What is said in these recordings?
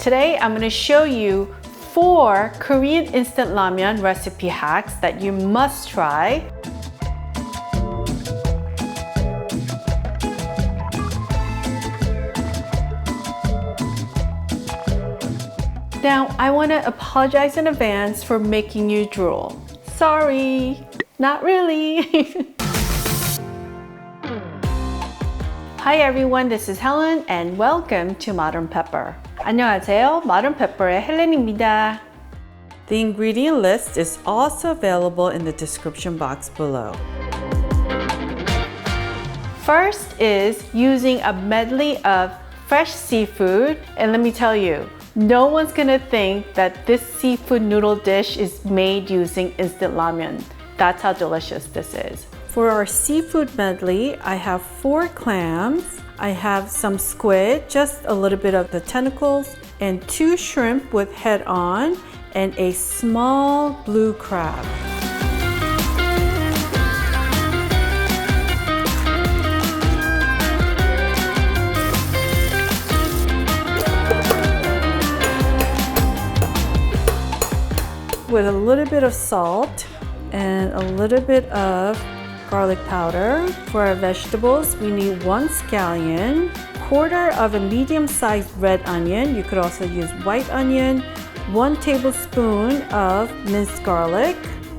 Today I'm going to show you 4 Korean instant ramen recipe hacks that you must try. Now, I want to apologize in advance for making you drool. Sorry, not really. Hi everyone, this is Helen and welcome to Modern Pepper. 안녕하세요, Modern Pepper의 헬렌입니다. The ingredient list is also available in the description box below. First is using a medley of fresh seafood, and let me tell you, no one's gonna think that this seafood noodle dish is made using instant ramen. That's how delicious this is. For our seafood medley, I have 4 clams, I have some squid, just a little bit of the tentacles, and 2 shrimp with head on, and a small blue crab. With a little bit of salt and a little bit of garlic powder. For our vegetables, we need 1 scallion, quarter of a medium-sized red onion. You could also use white onion, 1 tablespoon of minced garlic,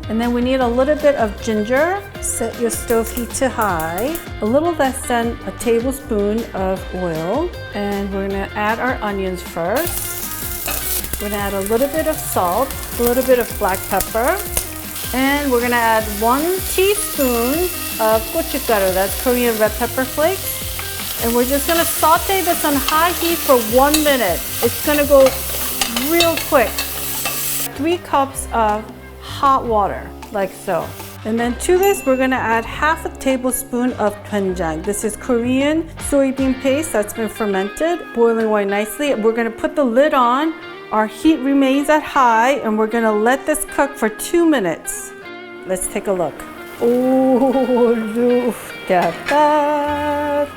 and then we need a little bit of ginger. Set your stove heat to high. A little less than a tablespoon of oil, and we're gonna add our onions first. We're gonna add a little bit of salt, a little bit of black pepper, and we're gonna add 1 teaspoon of gochugaru, that's Korean red pepper flakes. And we're just gonna saute this on high heat for 1 minute. It's gonna go real quick. 3 cups of hot water, like so. And then to this, we're gonna add half a tablespoon of DoenJang. This is Korean soybean paste that's been fermented, boiling away nicely. We're gonna put the lid on. Our heat remains at high and we're gonna let this cook for 2 minutes. Let's take a look. Oh, look at that.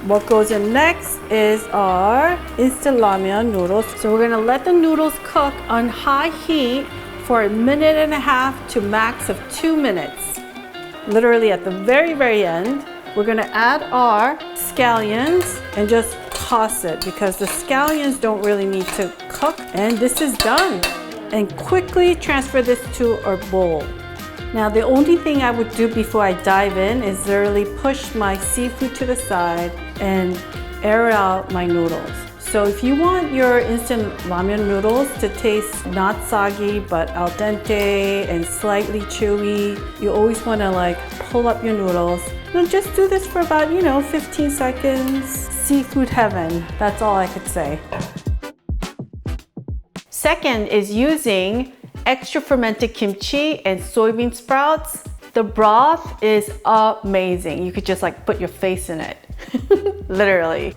What goes in next is our instant ramen noodles. So we're gonna let the noodles cook on high heat for 1.5 minutes to max of 2 minutes. Literally at the very end, we're gonna add our scallions and just toss it because the scallions don't really need to cook, and this is done. And quickly transfer this to our bowl. Now the only thing I would do before I dive in is literally push my seafood to the side and air out my noodles. So if you want your instant ramen noodles to taste not soggy but al dente and slightly chewy, you always want to like pull up your noodles. And just do this for about 15 seconds. Seafood heaven, that's all I could say. Second is using extra fermented kimchi and soybean sprouts. The broth is amazing. You could just like put your face in it, literally.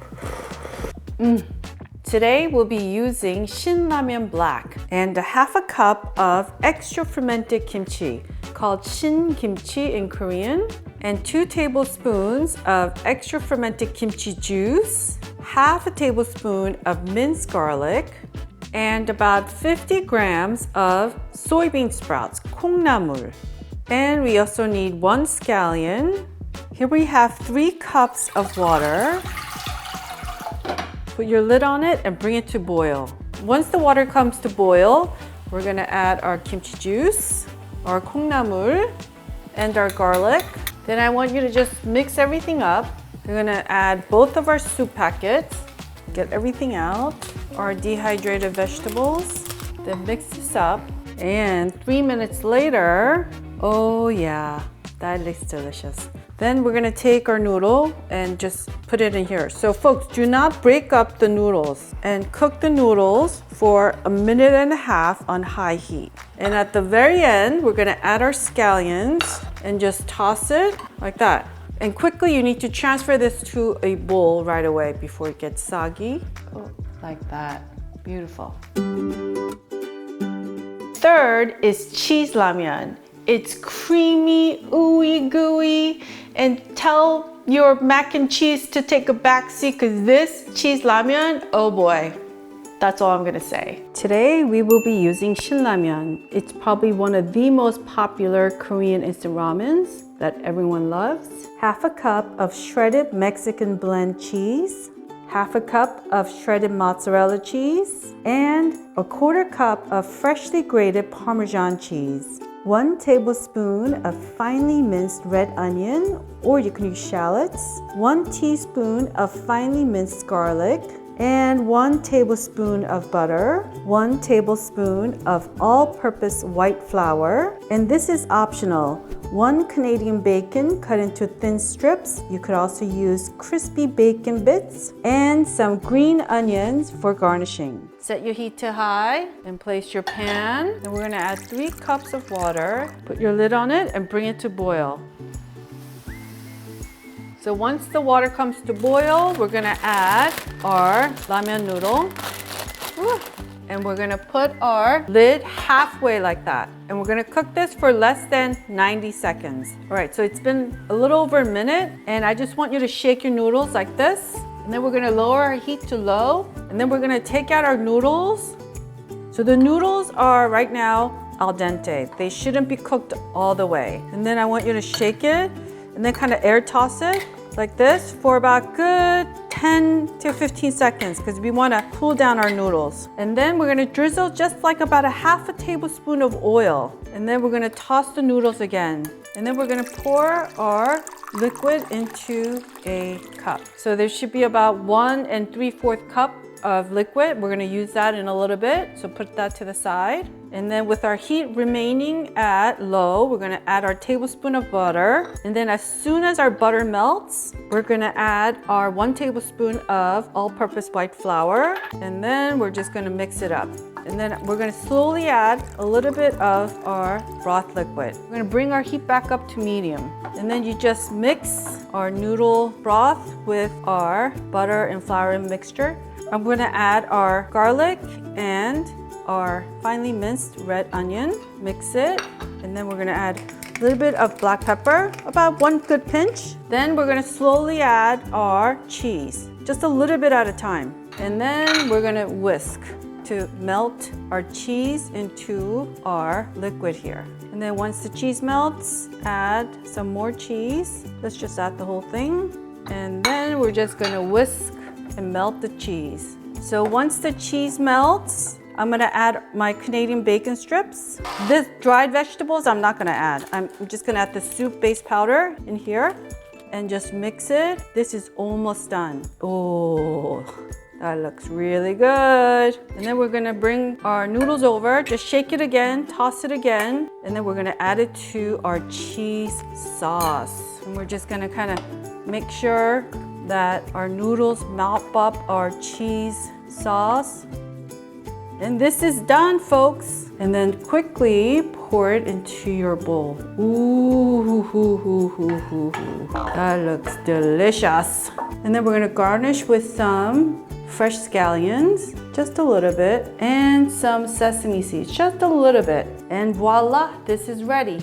Today we'll be using Shin Ramen Black and a half a cup of extra fermented kimchi called Shin kimchi in Korean, and 2 tablespoons of extra fermented kimchi juice, half a tablespoon of minced garlic, and about 50 grams of soybean sprouts, 콩나물. And we also need 1 scallion. Here we have 3 cups of water. Put your lid on it and bring it to boil. Once the water comes to boil, we're gonna add our kimchi juice, our 콩나물, and our garlic. Then I want you to just mix everything up. We're gonna add both of our soup packets, get everything out, our dehydrated vegetables, then mix this up. And 3 minutes later, oh yeah, that looks delicious. Then we're gonna take our noodle and just put it in here. So folks, do not break up the noodles and cook the noodles for 1.5 minutes on high heat. And at the very end, we're gonna add our scallions and just toss it like that. And quickly, you need to transfer this to a bowl right away before it gets soggy. Oh, like that, beautiful. Third is cheese ramyun. It's creamy, ooey gooey, and tell your mac and cheese to take a back seat because this cheese ramen, oh boy. That's all I'm gonna say. Today we will be using Shin Ramyun. It's probably one of the most popular Korean instant ramens that everyone loves. Half a cup of shredded Mexican blend cheese, half a cup of shredded mozzarella cheese, and a quarter cup of freshly grated Parmesan cheese. 1 tablespoon of finely minced red onion, or you can use shallots, 1 teaspoon of finely minced garlic, and 1 tablespoon of butter, 1 tablespoon of all-purpose white flour, and this is optional. 1 Canadian bacon cut into thin strips. You could also use crispy bacon bits, and some green onions for garnishing. Set your heat to high and place your pan. And we're gonna add 3 cups of water. Put your lid on it and bring it to boil. So once the water comes to boil, we're gonna add our ramen noodle. And we're gonna put our lid halfway like that. And we're gonna cook this for less than 90 seconds. All right, so it's been a little over a minute, and I just want you to shake your noodles like this. And then we're gonna lower our heat to low. And then we're gonna take out our noodles. So the noodles are right now al dente. They shouldn't be cooked all the way. And then I want you to shake it and then kind of air toss it like this for about good 10 to 15 seconds because we want to cool down our noodles. And then we're going to drizzle just like about a half a tablespoon of oil. And then we're going to toss the noodles again. And then we're going to pour our liquid into a cup. So there should be about 1 3/4 cup of liquid. We're going to use that in a little bit. So put that to the side. And then with our heat remaining at low, we're gonna add our tablespoon of butter. And then as soon as our butter melts, we're gonna add our 1 tablespoon of all-purpose white flour. And then we're just gonna mix it up. And then we're gonna slowly add a little bit of our broth liquid. We're gonna bring our heat back up to medium. And then you just mix our noodle broth with our butter and flour mixture. I'm gonna add our garlic and our finely minced red onion, mix it, and then we're gonna add a little bit of black pepper, about 1 good pinch. Then we're gonna slowly add our cheese, just a little bit at a time. And then we're gonna whisk to melt our cheese into our liquid here. And then once the cheese melts, add some more cheese. Let's just add the whole thing. And then we're just gonna whisk and melt the cheese. So once the cheese melts, I'm gonna add my Canadian bacon strips. This dried vegetables, I'm not gonna add. I'm just gonna add the soup base powder in here and just mix it. This is almost done. Oh, that looks really good. And then we're gonna bring our noodles over, just shake it again, toss it again, and then we're gonna add it to our cheese sauce. And we're just gonna kind of make sure that our noodles mop up our cheese sauce. And this is done, folks. And then quickly pour it into your bowl. Ooh, that looks delicious. And then we're gonna garnish with some fresh scallions, just a little bit, and some sesame seeds, just a little bit. And voila, this is ready.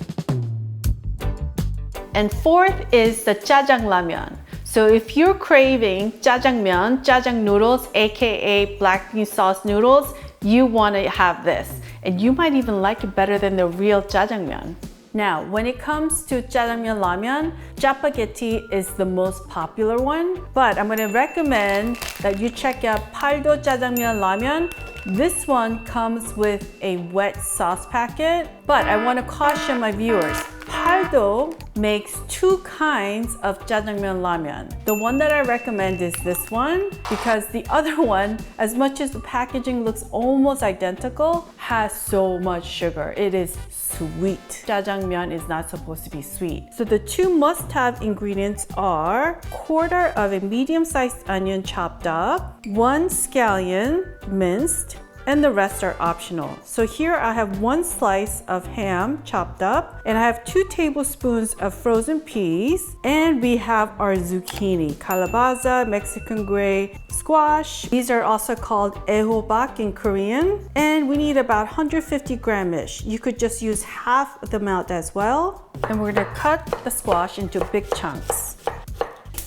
And fourth is the JjaJang. So if you're craving jjajangmyeon, jjajang noodles, aka black bean sauce noodles, you want to have this. And you might even like it better than the real jjajangmyeon. Now, when it comes to jjajangmyeon ramen, jappagetti is the most popular one, but I'm going to recommend that you check out Paldo jjajangmyeon ramen. This one comes with a wet sauce packet, but I want to caution my viewers. Paldo makes 2 kinds of jjajangmyeon ramen. The one that I recommend is this one because the other one, as much as the packaging looks almost identical, has so much sugar. It is sweet. Jjajangmyeon is not supposed to be sweet. So the 2 must-have ingredients are 1/4 of a medium-sized onion chopped up, 1 scallion minced, and the rest are optional. So here I have 1 slice of ham chopped up, and I have 2 tablespoons of frozen peas, and we have our zucchini, calabaza, Mexican gray squash. These are also called ehobak in Korean, and we need about 150 grams-ish. You could just use half the amount as well. And we're gonna cut the squash into big chunks.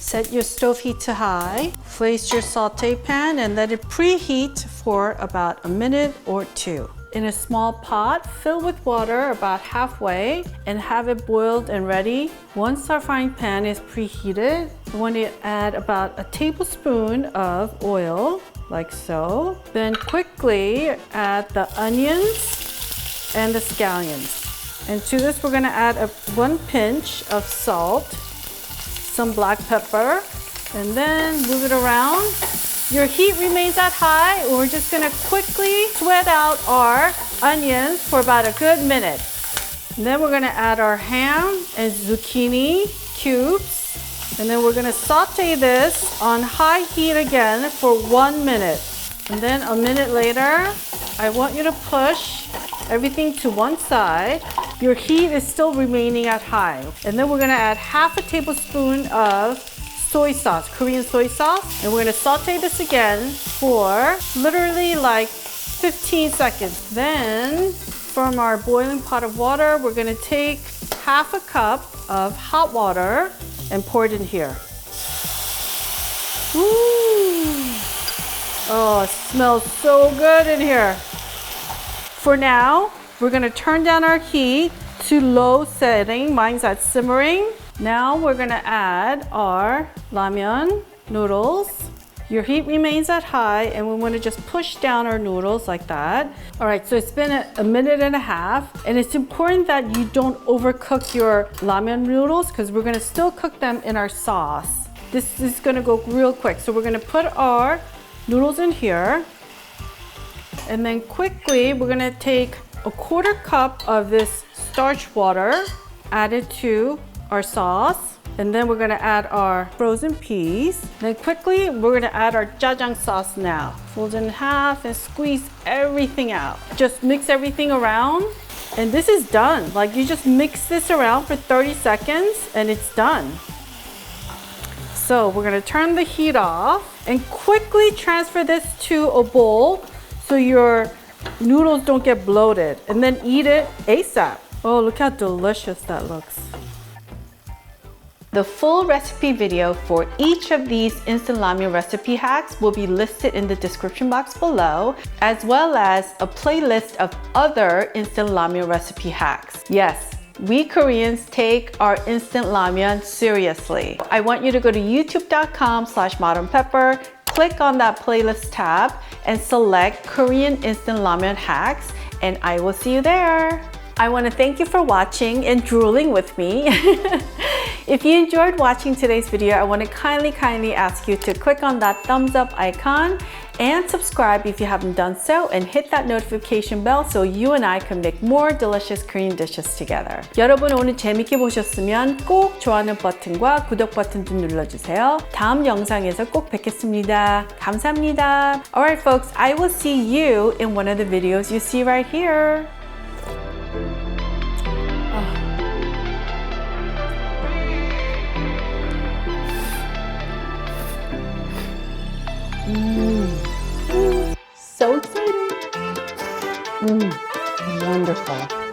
Set your stove heat to high. Place your saute pan and let it preheat for about a minute or two. In a small pot, fill with water about halfway and have it boiled and ready. Once our frying pan is preheated, we want to add about a tablespoon of oil, like so. Then quickly add the onions and the scallions. And to this, we're gonna add 1 pinch of salt, some black pepper, and then move it around. Your heat remains at high, and we're just gonna quickly sweat out our onions for about a good minute. And then we're gonna add our ham and zucchini cubes, and then we're gonna saute this on high heat again for 1 minute. And then a minute later, I want you to push everything to one side. Your heat is still remaining at high. And then we're gonna add half a tablespoon of soy sauce, Korean soy sauce. And we're gonna saute this again for literally like 15 seconds. Then from our boiling pot of water, we're gonna take half a cup of hot water and pour it in here. Ooh. Oh, it smells so good in here. For now, we're gonna turn down our heat to low setting. Mine's at simmering. Now we're gonna add our ramyun noodles. Your heat remains at high and we wanna just push down our noodles like that. All right, so it's been a minute and a half, and it's important that you don't overcook your ramyun noodles because we're gonna still cook them in our sauce. This is gonna go real quick. So we're gonna put our noodles in here, and then quickly we're gonna take a 1/4 cup of this starch water, add it to our sauce, and then we're gonna add our frozen peas. Then quickly we're gonna add our JjaJang sauce now. Fold it in half and squeeze everything out. Just mix everything around, and this is done. Like, you just mix this around for 30 seconds and it's done. So we're gonna turn the heat off and quickly transfer this to a bowl so your noodles don't get bloated, and then eat it ASAP. Oh, look how delicious that looks. The full recipe video for each of these instant ramen recipe hacks will be listed in the description box below, as well as a playlist of other instant ramen recipe hacks. Yes, we Koreans take our instant ramen seriously. I want you to go to youtube.com/modernpepper, click on that playlist tab and select Korean Instant Ramen Hacks, and I will see you there. I want to thank you for watching and drooling with me. If you enjoyed watching today's video, I want to kindly ask you to click on that thumbs up icon and subscribe if you haven't done so, and hit that notification bell so you and I can make more delicious Korean dishes together. 여러분 오늘 재밌게 보셨으면 꼭 좋아하는 버튼과 구독 버튼도 눌러주세요. 다음 영상에서 꼭 뵙겠습니다. 감사합니다. Alright folks, I will see you in one of the videos you see right here. So exciting. Wonderful.